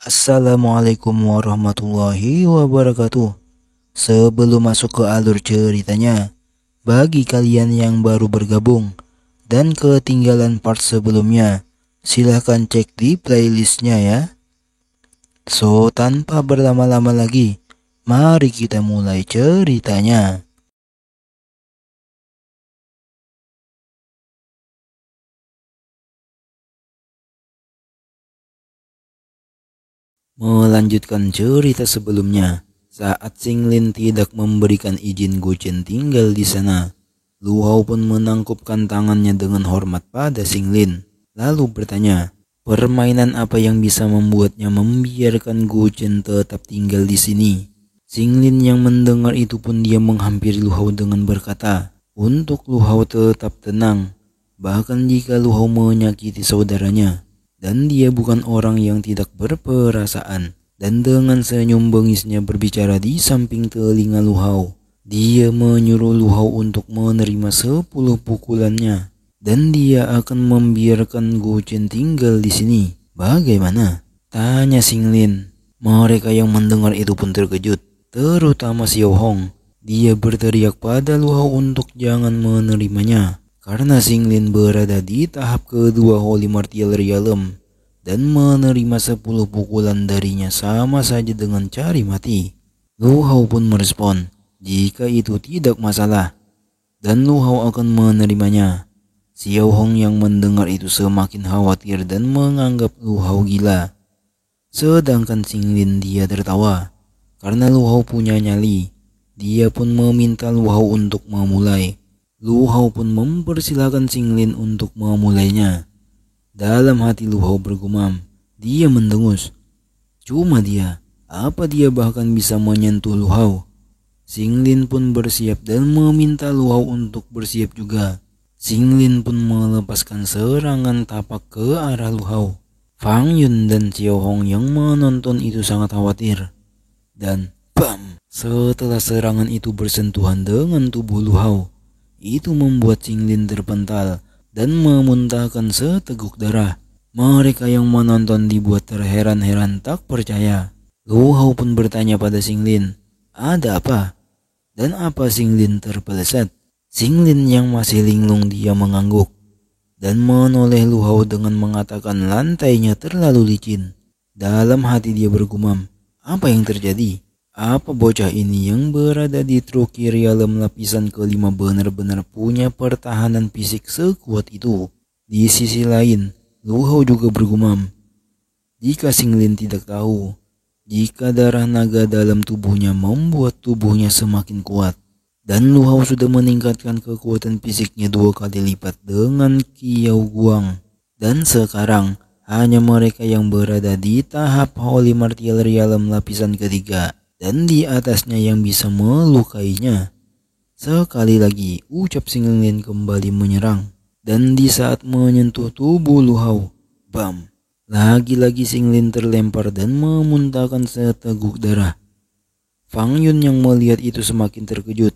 Assalamualaikum warahmatullahi wabarakatuh. Sebelum masuk ke alur ceritanya, bagi kalian yang baru bergabung dan ketinggalan part sebelumnya, silahkan cek di playlistnya ya. So, tanpa berlama-lama lagi, mari kita mulai ceritanya. Melanjutkan cerita sebelumnya, saat Singlin tidak memberikan izin Gochen tinggal di sana, Lu Hao pun menangkupkan tangannya dengan hormat pada Singlin, lalu bertanya, permainan apa yang bisa membuatnya membiarkan Gochen tetap tinggal di sini? Singlin yang mendengar itu pun dia menghampiri Lu Hao dengan berkata, untuk Lu Hao tetap tenang, bahkan jika Lu Hao menyakiti saudaranya, dan dia bukan orang yang tidak berperasaan. Dan dengan senyum bengisnya berbicara di samping telinga Lu Hao, dia menyuruh Lu Hao untuk menerima 10 pukulannya. Dan dia akan membiarkan Gochen tinggal di sini. Bagaimana? Tanya Singlin. Mereka yang mendengar itu pun terkejut, terutama Xiao Hong. Dia berteriak pada Lu Hao untuk jangan menerimanya, karena Singlin berada di tahap kedua Holy Martial Realm, dan menerima 10 pukulan darinya sama saja dengan cari mati. Lu Hao pun merespon, jika itu tidak masalah, dan Lu Hao akan menerimanya. Xiao Hong yang mendengar itu semakin khawatir dan menganggap Lu Hao gila. Sedangkan Singlin dia tertawa, karena Lu Hao punya nyali. Dia pun meminta Lu Hao untuk memulai. Lu Hao pun mempersilahkan Singlin untuk memulainya. Dalam hati Lu Hao bergumam, dia mendengus. Cuma dia, apa dia bahkan bisa menyentuh Lu Hao? Singlin pun bersiap dan meminta Lu Hao untuk bersiap juga. Singlin pun melepaskan serangan tapak ke arah Lu Hao. Fang Yun dan Xiao Hong yang menonton itu sangat khawatir. Dan bam! Setelah serangan itu bersentuhan dengan tubuh Lu Hao, itu membuat Singlin terpental dan memuntahkan seteguk darah. Mereka yang menonton dibuat terheran-heran tak percaya. Lu Hao pun bertanya pada Singlin, ada apa? Dan apa Singlin terpeleset? Singlin yang masih linglung dia mengangguk dan menoleh Lu Hao dengan mengatakan lantainya terlalu licin. Dalam hati dia bergumam, apa yang terjadi? Apa bocah ini yang berada di Truki Realm lapisan kelima benar-benar punya pertahanan fisik sekuat itu? Di sisi lain, Lu Hao juga bergumam, jika Singlin tidak tahu, jika darah naga dalam tubuhnya membuat tubuhnya semakin kuat, dan Lu Hao sudah meningkatkan kekuatan fisiknya 2 kali lipat dengan Qiao Guang. Dan sekarang, hanya mereka yang berada di tahap Holy Martial Realm lapisan ketiga dan di atasnya yang bisa melukainya. Sekali lagi, ucap Singlin kembali menyerang. Dan di saat menyentuh tubuh Lu Hao, bam! Lagi-lagi Singlin terlempar dan memuntahkan seteguk darah. Fang Yun yang melihat itu semakin terkejut.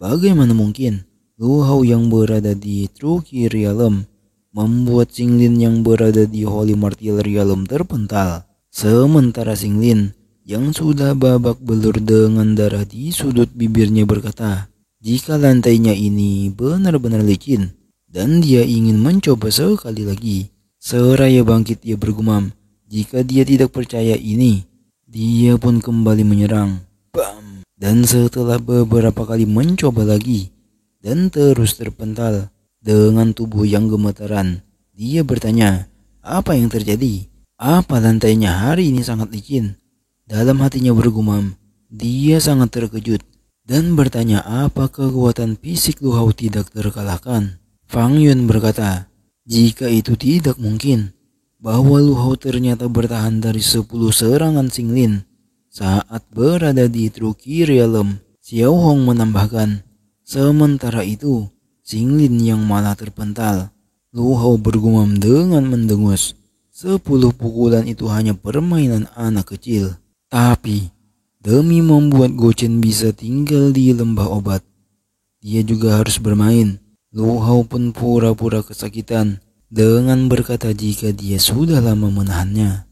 Bagaimana mungkin Lu Hao yang berada di Truki Realm membuat Singlin yang berada di Holy Martial Realm terpental? Sementara Singlin yang sudah babak belur dengan darah di sudut bibirnya berkata, jika lantainya ini benar-benar licin dan dia ingin mencoba sekali lagi. Seraya bangkit dia bergumam, jika dia tidak percaya ini, dia pun kembali menyerang. Bam! Dan setelah beberapa kali mencoba lagi dan terus terpental dengan tubuh yang gemetaran, dia bertanya, apa yang terjadi? Apa lantainya hari ini sangat licin? Dalam hatinya bergumam, dia sangat terkejut dan bertanya apa kekuatan fisik Lu Hao tidak terkalahkan. Fang Yun berkata, jika itu tidak mungkin, bahwa Lu Hao ternyata bertahan dari 10 serangan Singlin saat berada di Truki Realm. Xiao Hong menambahkan, sementara itu, Singlin yang malah terpental. Lu Hao bergumam dengan mendengus, 10 pukulan itu hanya permainan anak kecil. Tapi, demi membuat Gochen bisa tinggal di lembah obat, dia juga harus bermain. Lu Hao pun pura-pura kesakitan dengan berkata jika dia sudah lama menahannya.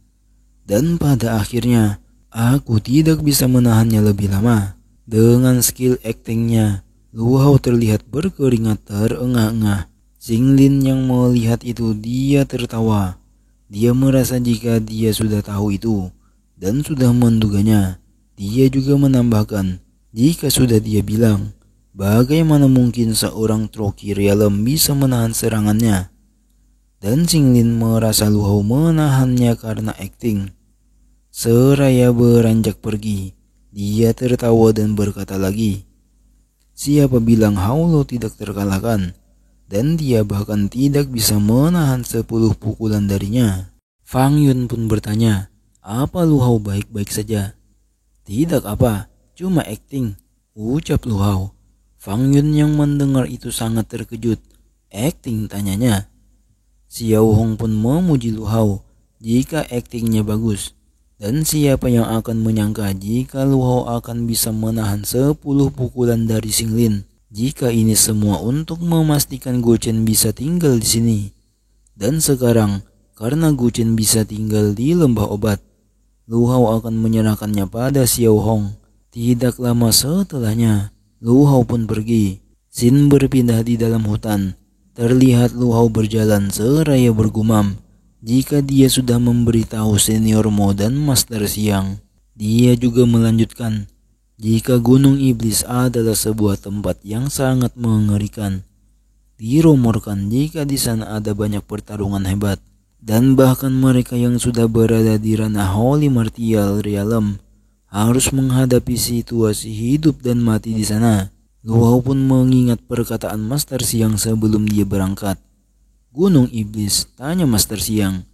Dan pada akhirnya, aku tidak bisa menahannya lebih lama. Dengan skill aktingnya, Lu Hao terlihat berkeringat terengah-engah. Xinglin yang melihat itu dia tertawa. Dia merasa jika dia sudah tahu itu dan sudah menduganya. Dia juga menambahkan, jika sudah dia bilang, bagaimana mungkin seorang Troki Realm bisa menahan serangannya? Dan Xinglin merasa Lu Hao menahannya karena akting. Seraya beranjak pergi, dia tertawa dan berkata lagi, siapa bilang Hao Lo tidak terkalahkan? Dan dia bahkan tidak bisa menahan 10 pukulan darinya. Fang Yun pun bertanya, apa Lu Hao baik-baik saja? Tidak apa, cuma akting, ucap Lu Hao. Fang Yun yang mendengar itu sangat terkejut. Akting, tanyanya. Xiao Hong pun memuji Lu Hao jika aktingnya bagus. Dan siapa yang akan menyangka jika Lu Hao akan bisa menahan 10 pukulan dari Xinglin. Jika ini semua untuk memastikan Gu Chen bisa tinggal di sini. Dan sekarang, karena Gu Chen bisa tinggal di lembah obat, Lu Hao akan menyerahkannya pada Xiao Hong. Tidak lama setelahnya, Lu Hao pun pergi. Xin berpindah di dalam hutan. Terlihat Lu Hao berjalan seraya bergumam. Jika dia sudah memberitahu senior Mo dan Master Siang, dia juga melanjutkan, jika Gunung Iblis adalah sebuah tempat yang sangat mengerikan. Dirumorkan jika di sana ada banyak pertarungan hebat, dan bahkan mereka yang sudah berada di ranah Holy Martial Realm harus menghadapi situasi hidup dan mati di sana. Lu Hao pun mengingat perkataan Master Siang sebelum dia berangkat. Gunung Iblis, tanya Master Siang.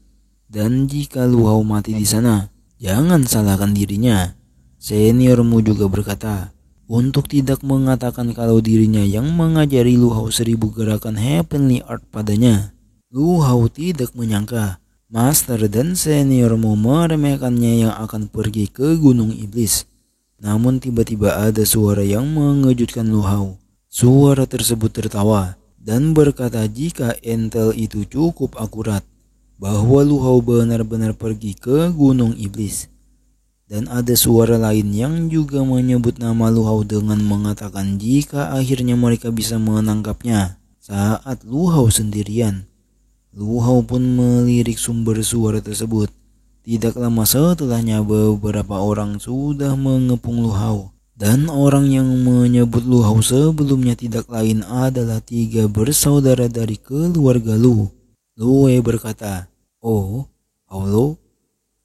Dan jika Lu Hao mati di sana, jangan salahkan dirinya. Seniormu juga berkata, untuk tidak mengatakan kalau dirinya yang mengajari Lu Hao 1000 gerakan Heavenly Art padanya. Lu Hao tidak menyangka Master dan seniormu meremehkannya yang akan pergi ke Gunung Iblis. Namun tiba-tiba ada suara yang mengejutkan Lu Hao. Suara tersebut tertawa dan berkata jika intel itu cukup akurat, bahwa Lu Hao benar-benar pergi ke Gunung Iblis. Dan ada suara lain yang juga menyebut nama Lu Hao dengan mengatakan jika akhirnya mereka bisa menangkapnya saat Lu Hao sendirian. Lu Hao pun melirik sumber suara tersebut. Tidak lama setelahnya beberapa orang sudah mengepung Lu Hao. Dan orang yang menyebut Lu Hao sebelumnya tidak lain adalah 3 bersaudara dari keluarga Lu. Lu Wei berkata, oh, Hao Lo,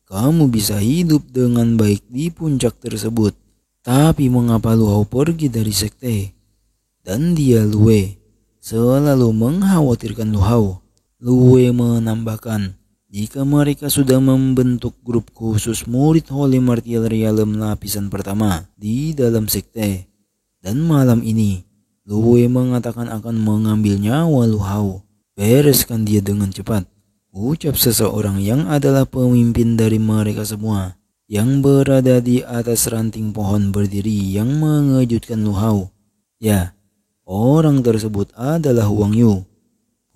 kamu bisa hidup dengan baik di puncak tersebut. Tapi mengapa Lu Hao pergi dari sekte? Dan dia Lu Wei selalu mengkhawatirkan Lu Hao. Lu Wei menambahkan, jika mereka sudah membentuk grup khusus murid Holy Martial Realm lapisan pertama di dalam sekte. Dan malam ini, Lu Wei mengatakan akan mengambil nyawa Lu Hao. Bereskan dia dengan cepat, ucap seseorang yang adalah pemimpin dari mereka semua, yang berada di atas ranting pohon berdiri yang mengejutkan Lu Hao. Ya, orang tersebut adalah Huang Yu.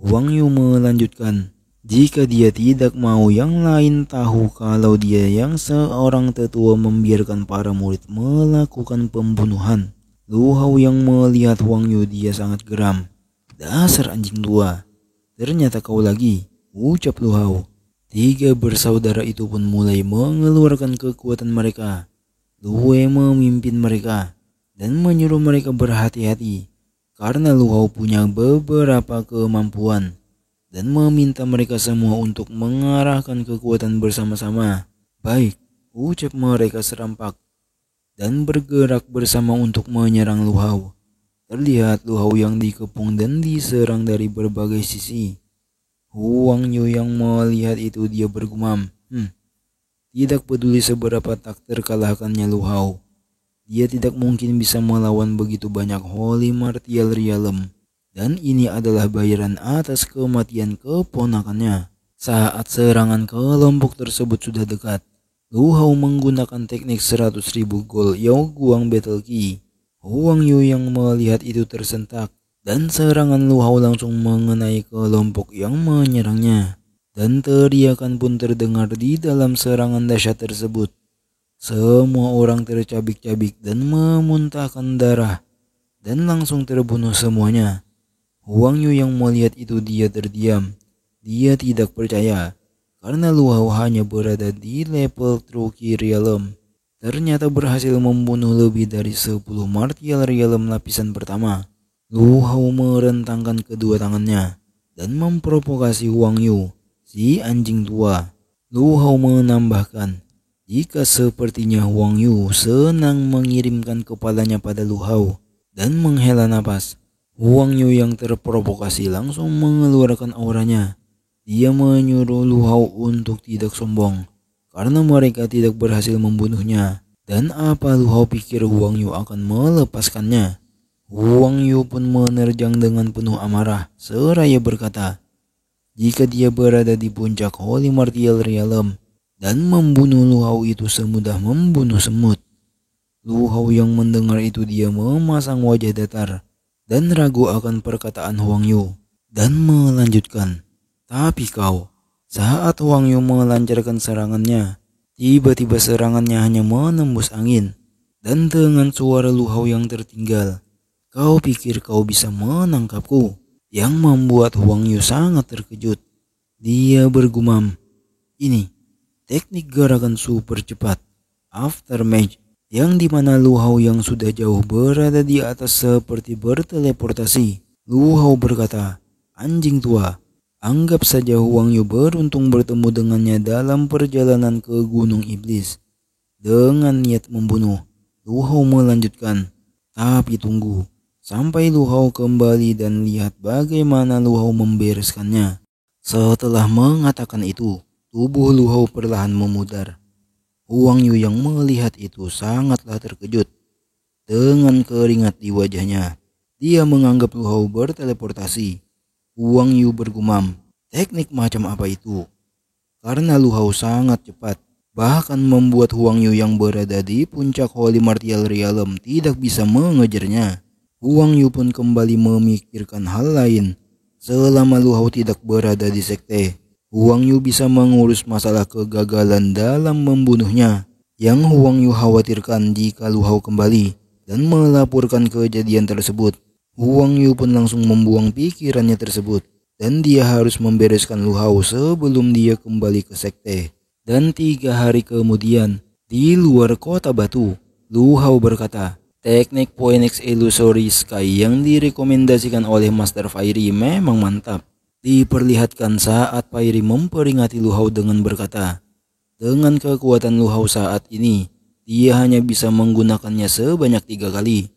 Huang Yu melanjutkan, jika dia tidak mau yang lain tahu kalau dia yang seorang tetua membiarkan para murid melakukan pembunuhan. Lu Hao yang melihat Huang Yu dia sangat geram. Dasar anjing tua, ternyata kau lagi, ucap Lu Hao. 3 bersaudara itu pun mulai mengeluarkan kekuatan mereka. Lu Wei memimpin mereka dan menyuruh mereka berhati-hati karena Lu Hao punya beberapa kemampuan, dan meminta mereka semua untuk mengarahkan kekuatan bersama-sama. Baik, ucap mereka serampak dan bergerak bersama untuk menyerang Lu Hao. Terlihat Lu Hao yang dikepung dan diserang dari berbagai sisi. Huang Yu yang melihat itu dia bergumam, tidak peduli seberapa tak terkalahkannya Lu Hao, dia tidak mungkin bisa melawan begitu banyak Holy Martial Realm. Dan ini adalah bayaran atas kematian keponakannya. Saat serangan kelompok tersebut sudah dekat, Lu Hao menggunakan teknik 100.000 gol Yao Guang Battle Key. Huang Yu yang melihat itu tersentak, dan serangan Lu Hao langsung mengenai kelompok yang menyerangnya. dan teriakan pun terdengar di dalam serangan dahsyat tersebut. Semua orang tercabik-cabik dan memuntahkan darah dan langsung terbunuh semuanya. Huang Yu yang melihat itu dia terdiam. Dia tidak percaya karena Lu Hao hanya berada di level True Key Realm. Ternyata berhasil membunuh lebih dari 10 Martial Realm lapisan pertama. Lu Hao merentangkan kedua tangannya dan memprovokasi Huang Yu, si anjing tua. Lu Hao menambahkan, jika sepertinya Huang Yu senang mengirimkan kepalanya pada Lu Hao dan menghela napas. Huang Yu yang terprovokasi langsung mengeluarkan auranya. Dia menyuruh Lu Hao untuk tidak sombong karena mereka tidak berhasil membunuhnya. Dan apa Lu Hao pikir Huang Yu akan melepaskannya? Huang Yu pun menerjang dengan penuh amarah seraya berkata, jika dia berada di puncak Holy Martial Realm dan membunuh Lu Hao itu semudah membunuh semut. Lu Hao yang mendengar itu dia memasang wajah datar dan ragu akan perkataan Huang Yu dan melanjutkan, tapi kau. Saat Huang Yu melancarkan serangannya, tiba-tiba serangannya hanya menembus angin dan dengan suara Lu Hao yang tertinggal, kau pikir kau bisa menangkapku? Yang membuat Huang Yu sangat terkejut. Dia bergumam, ini teknik gerakan super cepat Aftermath, yang dimana Lu Hao yang sudah jauh berada di atas seperti berteleportasi. Lu Hao berkata, anjing tua, anggap saja Huang Yu beruntung bertemu dengannya dalam perjalanan ke Gunung Iblis. Dengan niat membunuh, Lu Hao melanjutkan, tapi tunggu sampai Lu Hao kembali dan lihat bagaimana Lu Hao membereskannya. Setelah mengatakan itu, tubuh Lu Hao perlahan memudar. Huang Yu yang melihat itu sangatlah terkejut. Dengan keringat di wajahnya, dia menganggap Lu Hao berteleportasi. Huang Yu bergumam, teknik macam apa itu? Karena Lu Hao sangat cepat, bahkan membuat Huang Yu yang berada di puncak Holy Martial Realm tidak bisa mengejarnya. Huang Yu pun kembali memikirkan hal lain. Selama Lu Hao tidak berada di sekte, Huang Yu bisa mengurus masalah kegagalan dalam membunuhnya. Yang Huang Yu khawatirkan jika Lu Hao kembali dan melaporkan kejadian tersebut, Huang Yu pun langsung membuang pikirannya tersebut dan dia harus membereskan Lu Hao sebelum dia kembali ke sekte. Dan 3 hari kemudian, di luar kota batu, Lu Hao berkata, teknik Phoenix Illusory Sky yang direkomendasikan oleh Master Fairy memang mantap. Diperlihatkan saat Fairy memperingati Lu Hao dengan berkata, dengan kekuatan Lu Hao saat ini, dia hanya bisa menggunakannya sebanyak 3 kali.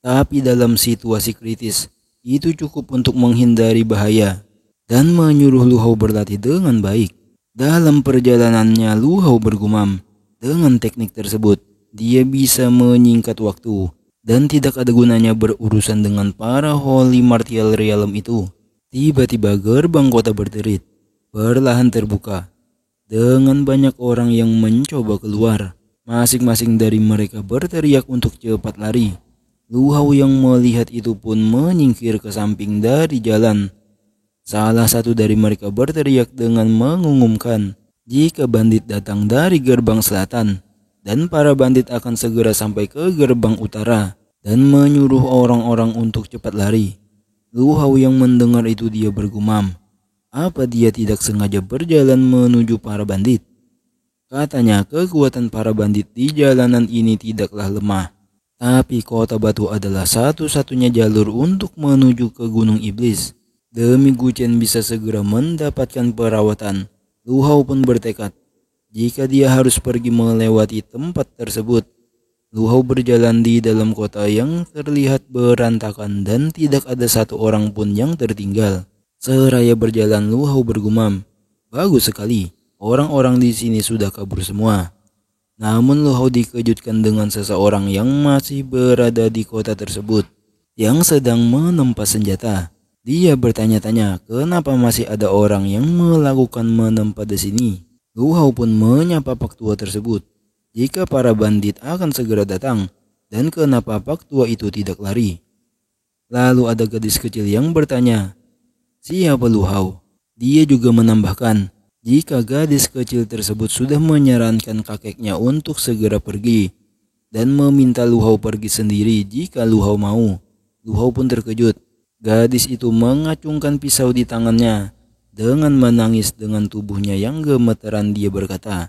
Tapi dalam situasi kritis, itu cukup untuk menghindari bahaya dan menyuruh Lu Hao berlatih dengan baik. Dalam perjalanannya Lu Hao bergumam, dengan teknik tersebut, dia bisa menyingkat waktu dan tidak ada gunanya berurusan dengan para Holy Martial Realm itu. Tiba-tiba gerbang kota berderit, perlahan terbuka, dengan banyak orang yang mencoba keluar. Masing-masing dari mereka berteriak untuk cepat lari. Lu Hao yang melihat itu pun menyingkir ke samping dari jalan. Salah satu dari mereka berteriak dengan mengumumkan jika bandit datang dari gerbang selatan dan para bandit akan segera sampai ke gerbang utara dan menyuruh orang-orang untuk cepat lari. Lu Hao yang mendengar itu dia bergumam, apa dia tidak sengaja berjalan menuju para bandit? Katanya kekuatan para bandit di jalanan ini tidaklah lemah. Tapi kota batu adalah satu-satunya jalur untuk menuju ke Gunung Iblis. Demi Gu Chen bisa segera mendapatkan perawatan, Lu Hao pun bertekad jika dia harus pergi melewati tempat tersebut. Lu Hao berjalan di dalam kota yang terlihat berantakan dan tidak ada satu orang pun yang tertinggal. Seraya berjalan Lu Hao bergumam, bagus sekali, orang-orang di sini sudah kabur semua. Namun Lu Hao dikejutkan dengan seseorang yang masih berada di kota tersebut, yang sedang menempa senjata. Dia bertanya-tanya kenapa masih ada orang yang melakukan menempa di sini. Lu Hao pun menyapa Pak Tua tersebut jika para bandit akan segera datang dan kenapa Pak Tua itu tidak lari. Lalu ada gadis kecil yang bertanya, siapa Lu Hao? Dia juga menambahkan, jika gadis kecil tersebut sudah menyarankan kakeknya untuk segera pergi dan meminta Lu Hao pergi sendiri jika Lu Hao mau. Lu Hao pun terkejut. Gadis itu mengacungkan pisau di tangannya. Dengan menangis dengan tubuhnya yang gemeteran dia berkata,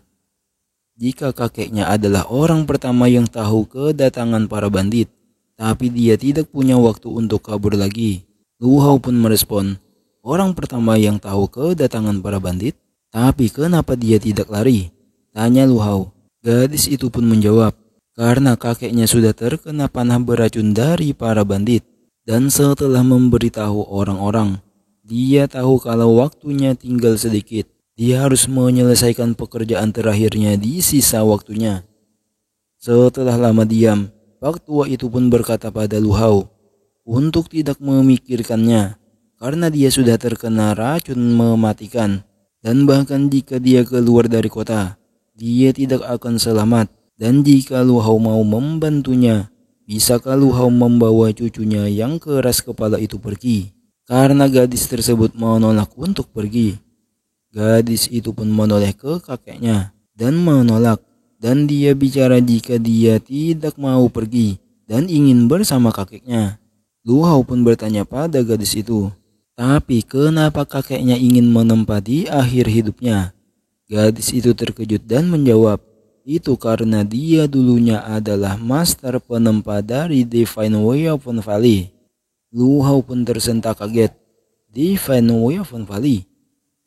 jika kakeknya adalah orang pertama yang tahu kedatangan para bandit, tapi dia tidak punya waktu untuk kabur lagi. Lu Hao pun merespon, orang pertama yang tahu kedatangan para bandit, tapi kenapa dia tidak lari? Tanya Lu Hao. Gadis itu pun menjawab, karena kakeknya sudah terkena panah beracun dari para bandit. Dan setelah memberitahu orang-orang, dia tahu kalau waktunya tinggal sedikit. Dia harus menyelesaikan pekerjaan terakhirnya di sisa waktunya. Setelah lama diam, Pak tua itu pun berkata pada Lu Hao untuk tidak memikirkannya, karena dia sudah terkena racun mematikan. Dan bahkan jika dia keluar dari kota, dia tidak akan selamat. Dan jika Lu Hao mau membantunya, bisakah Lu Hao membawa cucunya yang keras kepala itu pergi? Karena gadis tersebut menolak untuk pergi. Gadis itu pun menoleh ke kakeknya dan menolak. Dan dia bicara jika dia tidak mau pergi dan ingin bersama kakeknya. Lu Hao pun bertanya pada gadis itu, tapi kenapa kakeknya ingin menempati akhir hidupnya? Gadis itu terkejut dan menjawab, itu karena dia dulunya adalah master penempa dari Divine Way of Valley. Lu Hao pun tersentak kaget. Divine Way of Valley?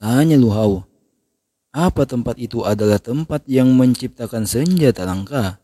Tanya Lu Hao. Apa tempat itu adalah tempat yang menciptakan senjata langka?